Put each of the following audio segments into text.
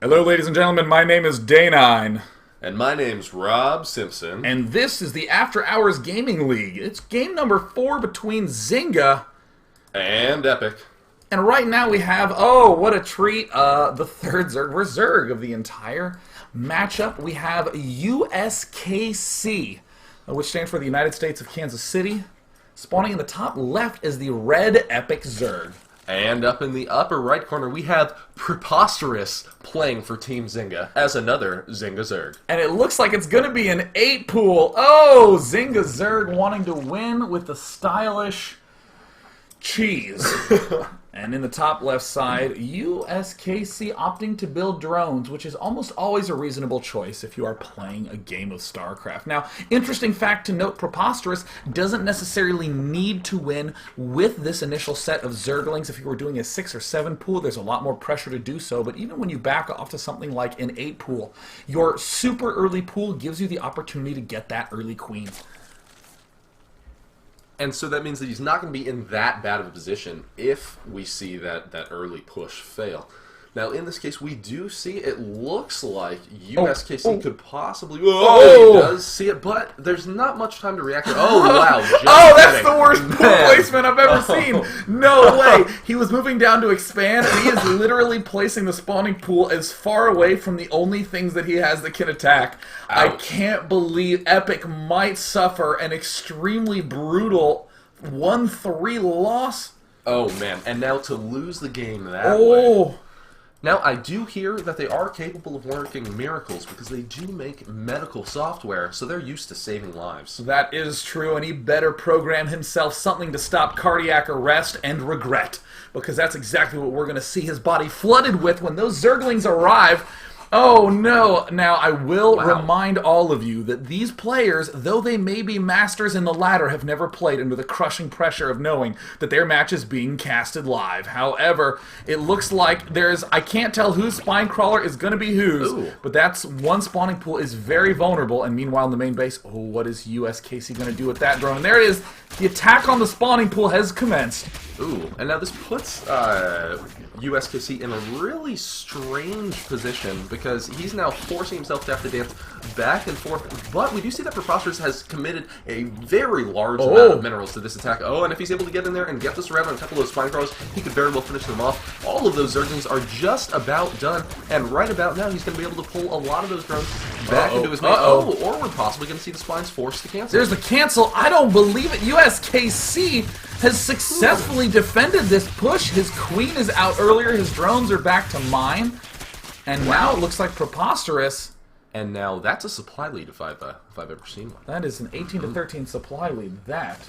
Hello, ladies and gentlemen. My name is Day9. And my name's Rob Simpson. And this is the After Hours Gaming League. It's game number 4 between Zynga and Epic. And right now we have, oh, what a treat, the third Zerg versus Zerg of the entire matchup. We have USKC, which stands for the United States of Kansas City. Spawning in the top left is the red Epic Zerg. And up in the upper right corner, we have Preposterous playing for Team Zynga as another Zynga Zerg. And it looks like it's going to be an 8-pool. Oh, Zynga Zerg wanting to win with the stylish cheese. And in the top left side, USKC opting to build drones, which is almost always a reasonable choice if you are playing a game of Starcraft. Now, interesting fact to note, Preposterous doesn't necessarily need to win with this initial set of Zerglings. If you were doing a 6 or 7 pool, there's a lot more pressure to do so, but even when you back off to something like an 8 pool, your super early pool gives you the opportunity to get that early queen. And so that means that he's not going to be in that bad of a position if we see that early push fail. Now, in this case, we do see it looks like USKC could possibly... Oh, he does see it, but there's not much time to react. Oh, wow. Oh, that's the worst pool placement I've ever seen. No way. He was moving down to expand, and he is literally placing the spawning pool as far away from the only things that he has that can attack. Ouch. I can't believe Epic might suffer an extremely brutal 1-3 loss. Oh, man. And now to lose the game that way... Now, I do hear that they are capable of working miracles because they do make medical software, so they're used to saving lives. That is true, and he better program himself something to stop cardiac arrest and regret, because that's exactly what we're going to see his body flooded with when those Zerglings arrive. Oh no! Now I will remind all of you that these players, though they may be masters in the ladder, have never played under the crushing pressure of knowing that their match is being casted live. However, it looks like I can't tell whose spine crawler is going to be whose, but that's one spawning pool is very vulnerable, and meanwhile in the main base, oh, what is USKC going to do with that drone? And there it is! The attack on the spawning pool has commenced. Ooh, and now this puts USKC in a really strange position because he's now forcing himself to have to dance back and forth. But we do see that Preposterous has committed a very large amount of minerals to this attack. Oh, and if he's able to get in there and get this around on a couple of those spine crawlers, he could very well finish them off. All of those Zerglings are just about done, and right about now he's going to be able to pull a lot of those drones back into his main. Or we're possibly going to see the spines forced to cancel. There's the cancel. I don't believe it. USKC has successfully defended this push. His queen is out earlier. His drones are back to mine. And now it looks like Preposterous. And now that's a supply lead if I've ever seen one. That is an 18-13 supply lead. That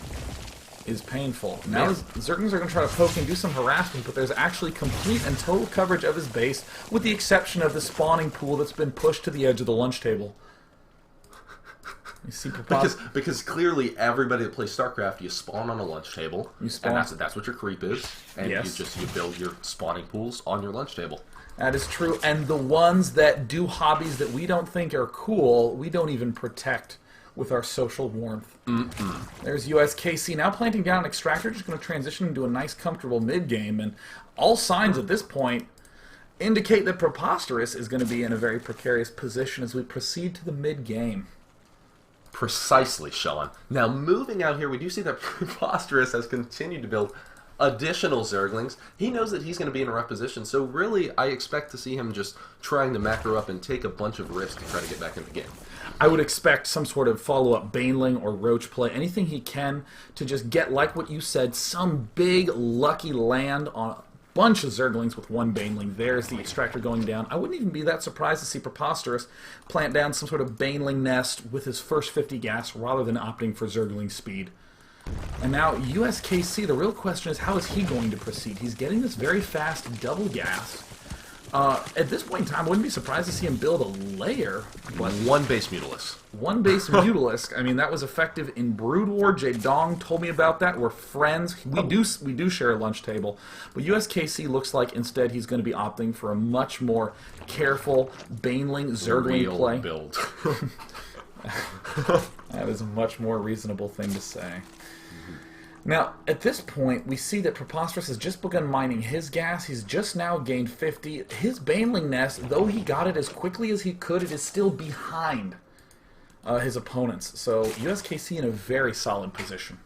is painful. Now Zerglings are going to try to poke and do some harassment, but there's actually complete and total coverage of his base, with the exception of the spawning pool that's been pushed to the edge of the lunch table. You see because clearly everybody that plays Starcraft, you spawn on a lunch table, and that's what your creep is, and you build your spawning pools on your lunch table. That is true, and the ones that do hobbies that we don't think are cool, we don't even protect with our social warmth. There's USKC now planting down an extractor, just going to transition into a nice, comfortable mid-game, and all signs at this point indicate that Preposterous is going to be in a very precarious position as we proceed to the mid-game. Precisely, Sean. Now, moving out here, we do see that Preposterous has continued to build additional Zerglings. He knows that he's going to be in a rough position, so really, I expect to see him just trying to macro up and take a bunch of risks to try to get back in the game. I would expect some sort of follow-up Baneling or Roach play, anything he can to just get, like what you said, some big lucky land on a bunch of Zerglings with one Baneling. There's the extractor going down. I wouldn't even be that surprised to see Preposterous plant down some sort of Baneling nest with his first 50 gas rather than opting for Zergling speed. And now USKC, the real question is how is he going to proceed? He's getting this very fast double gas. At this point in time, I wouldn't be surprised to see him build a layer. But one base Mutalisk. One base Mutalisk. I mean, that was effective in Brood War. Dong told me about that. We're friends. We do share a lunch table. But USKC looks like instead he's going to be opting for a much more careful Baneling Zergling play. Build. That is a much more reasonable thing to say. Now, at this point, we see that Preposterous has just begun mining his gas. He's just now gained 50. His Baneling nest, though he got it as quickly as he could, it is still behind his opponents. So USKC in a very solid position.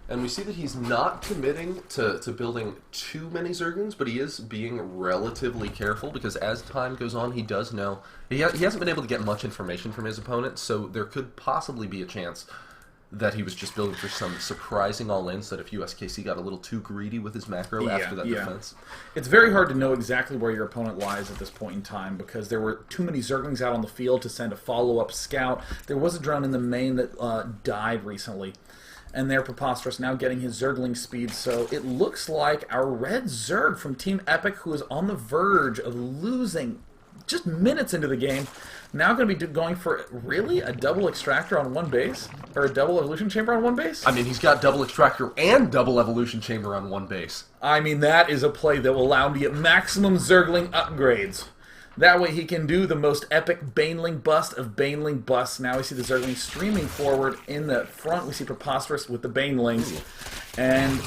And we see that he's not committing to building too many Zerglings, but he is being relatively careful because as time goes on, he does know... He hasn't been able to get much information from his opponent, so there could possibly be a chance that he was just building for some surprising all-ins, that if USKC got a little too greedy with his macro after that defense. It's very hard to know exactly where your opponent lies at this point in time because there were too many Zerglings out on the field to send a follow-up scout. There was a drone in the main that died recently. And there, Preposterous now getting his Zergling speed, so it looks like our red Zerg from Team Epic, who is on the verge of losing just minutes into the game, now going to be going for, really, a double extractor on one base? Or a double evolution chamber on one base? I mean, he's got double extractor and double evolution chamber on one base. I mean, that is a play that will allow him to get maximum Zergling upgrades. That way he can do the most epic Baneling bust of Baneling busts. Now we see the Zergling streaming forward in the front. We see Preposterous with the Banelings. And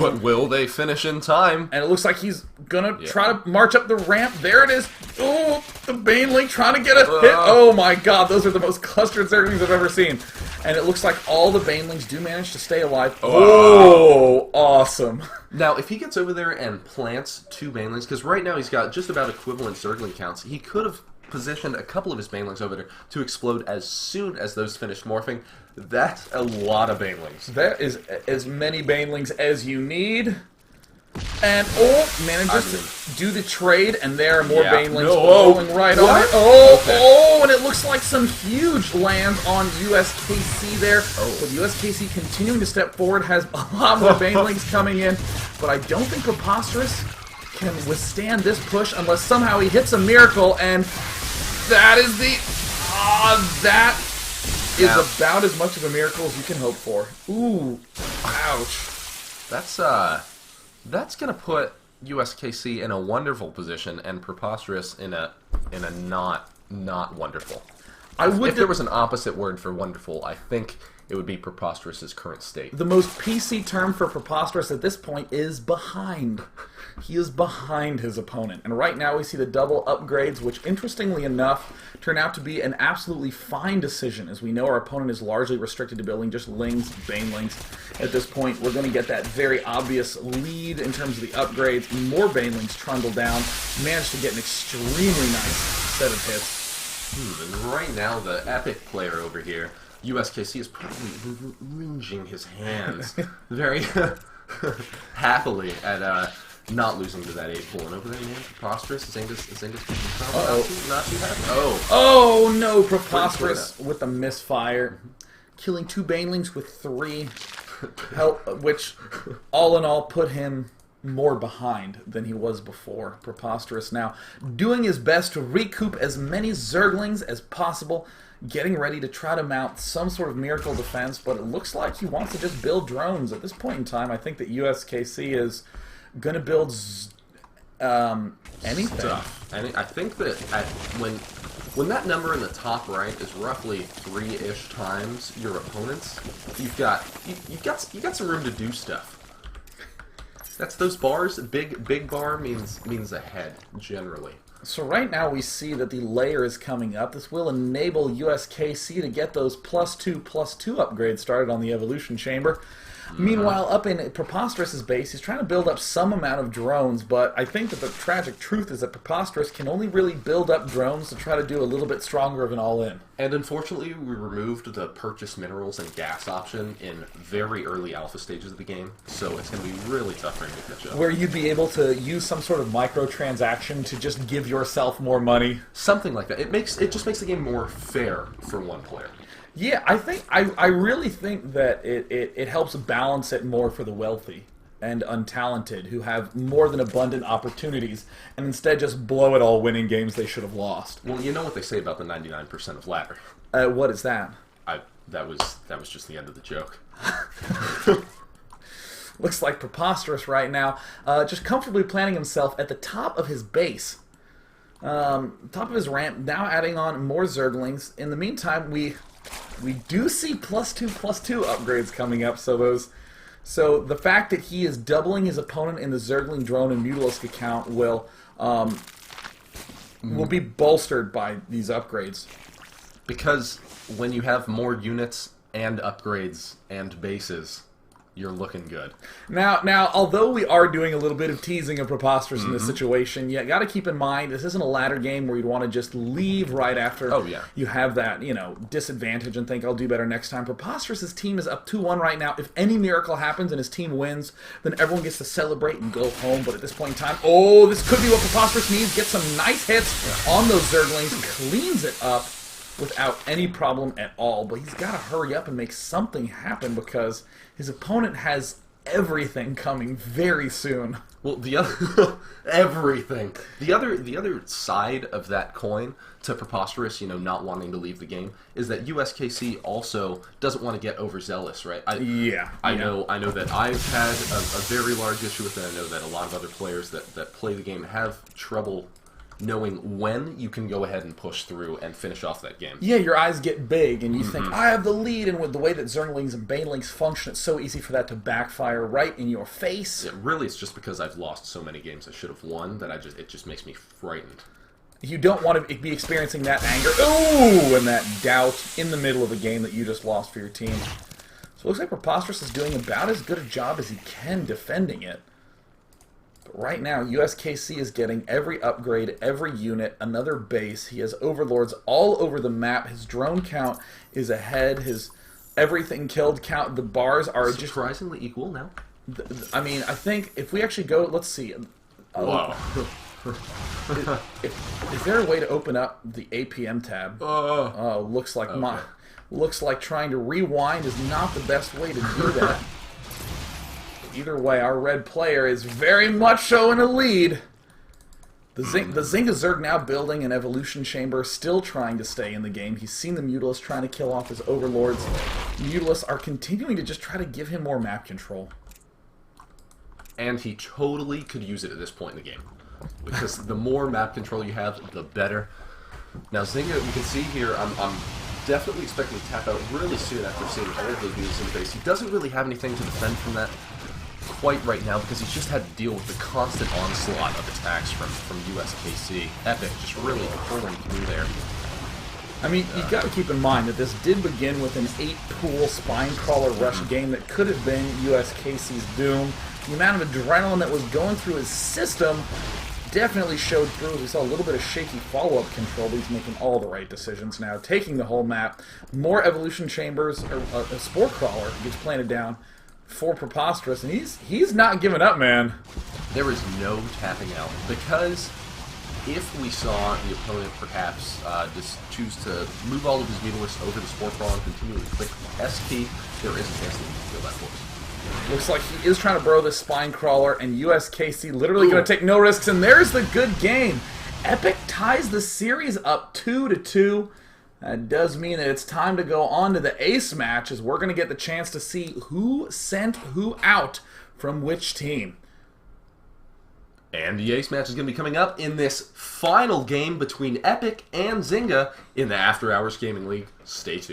but will they finish in time? And it looks like he's gonna try to march up the ramp. There it is. Oh, the Baneling trying to get a hit. Oh my god, those are the most clustered Zerglings I've ever seen. And it looks like all the Banelings do manage to stay alive. Oh, awesome. Now, if he gets over there and plants two Banelings, because right now he's got just about equivalent Zergling counts, he could have positioned a couple of his Banelings over there to explode as soon as those finish morphing. That's a lot of Banelings. That is as many Banelings as you need. And, manages to do the trade, and there are more Banelings rolling right on it. And it looks like some huge lands on USKC there. But USKC continuing to step forward, has a lot more Banelings coming in. But I don't think Preposterous can withstand this push unless somehow he hits a miracle, and that is the... that is about as much of a miracle as you can hope for. Ooh. Ouch. That's going to put USKC in a wonderful position and Preposterous in a not wonderful. If there was an opposite word for wonderful, I think it would be Preposterous's current state. The most PC term for Preposterous at this point is behind. He is behind his opponent. And right now we see the double upgrades, which interestingly enough turn out to be an absolutely fine decision. As we know, our opponent is largely restricted to building just Lings, Banelings. At this point, we're going to get that very obvious lead in terms of the upgrades. More Banelings trundle down. Managed to get an extremely nice set of hits. And right now, the Epic player over here, USKC, is probably wringing his hands very happily at not losing to that 8 pool. And over there, man, Preposterous, Zynga's not too happy. Oh no, Preposterous with a misfire. Killing 2 Banelings with 3, which all in all put him more behind than he was before. Preposterous now doing his best to recoup as many Zerglings as possible, getting ready to try to mount some sort of miracle defense, but it looks like he wants to just build drones. At this point in time, I think that USKC is going to build anything. Stuff. And I think that when that number in the top right is roughly 3-ish times your opponent's, you've got some room to do stuff. That's those bars. Big bar means ahead generally. So right now we see that the layer is coming up. This will enable USKC to get those +2/+2 upgrades started on the evolution chamber. Meanwhile, up in Preposterous's base, he's trying to build up some amount of drones, but I think that the tragic truth is that Preposterous can only really build up drones to try to do a little bit stronger of an all-in. And unfortunately, we removed the purchase minerals and gas option in very early alpha stages of the game, so it's going to be really tough for him to catch up. Where you'd be able to use some sort of microtransaction to just give yourself more money. Something like that. It just makes the game more fair for one player. Yeah, I really think that it helps balance it more for the wealthy and untalented who have more than abundant opportunities and instead just blow it all winning games they should have lost. Well, you know what they say about the 99% of ladder. What is that? That was just the end of the joke. Looks like Preposterous right now, just comfortably planting himself at the top of his base. Top of his ramp, now adding on more Zerglings. In the meantime, we do see +2/+2 upgrades coming up, so those So the fact that he is doubling his opponent in the Zergling Drone and Mutalisk account will be bolstered by these upgrades. Because when you have more units and upgrades and bases, you're looking good. Now, although we are doing a little bit of teasing of Preposterous in this situation, you got to keep in mind this isn't a ladder game where you'd want to just leave right after you have that, disadvantage and think I'll do better next time. Preposterous's team is up 2-1 right now. If any miracle happens and his team wins, then everyone gets to celebrate and go home. But at this point in time, this could be what Preposterous needs. Get some nice hits on those Zerglings, cleans it up without any problem at all. But he's got to hurry up and make something happen because his opponent has everything coming very soon. Well, the other everything. The other side of that coin to Preposterous, not wanting to leave the game, is that USKC also doesn't want to get overzealous, right? I know that I've had a very large issue with it. I know that a lot of other players that play the game have trouble knowing when you can go ahead and push through and finish off that game. Yeah, your eyes get big, and you think, I have the lead, and with the way that Zerglings and Banelings function, it's so easy for that to backfire right in your face. Yeah, really, it's just because I've lost so many games I should have won that it just makes me frightened. You don't want to be experiencing that anger, and that doubt in the middle of a game that you just lost for your team. So it looks like Preposterous is doing about as good a job as he can defending it. Right now, USKC is getting every upgrade, every unit, another base. He has overlords all over the map. His drone count is ahead. His everything killed count. The bars are surprisingly equal now. I mean, I think if we actually go, let's see. Wow. Is there a way to open up the APM tab? Looks like trying to rewind is not the best way to do that. Either way, our red player is very much so in a lead. The Zynga Zerg now building an evolution chamber, still trying to stay in the game. He's seen the Mutalisk trying to kill off his overlords. Mutalisk are continuing to just try to give him more map control. And he totally could use it at this point in the game. Because the more map control you have, the better. Now Zynga, you can see here, I'm definitely expecting to tap out really soon after seeing all of those units in the base. He doesn't really have anything to defend from that quite right now because he's just had to deal with the constant onslaught of attacks from USKC. Epic just really pulling through there. I mean, you've got to keep in mind that this did begin with an 8-pool spine crawler rush game that could have been USKC's doom. The amount of adrenaline that was going through his system definitely showed through. We saw a little bit of shaky follow-up control, but he's making all the right decisions now, taking the whole map. More evolution chambers, or a spore crawler gets planted down for Preposterous, and he's not giving up, man. There is no tapping out, because if we saw the opponent perhaps just choose to move all of his Mutalisks over the spore crawler and continue to click S key, there is a chance that he can kill that force. Looks like he is trying to burrow this spine crawler, and USKC literally going to take no risks, and there's the good game. Epic ties the series up 2-2. That does mean that it's time to go on to the ace match, as we're going to get the chance to see who sent who out from which team. And the ace match is going to be coming up in this final game between Epic and Zynga in the After Hours Gaming League. Stay tuned.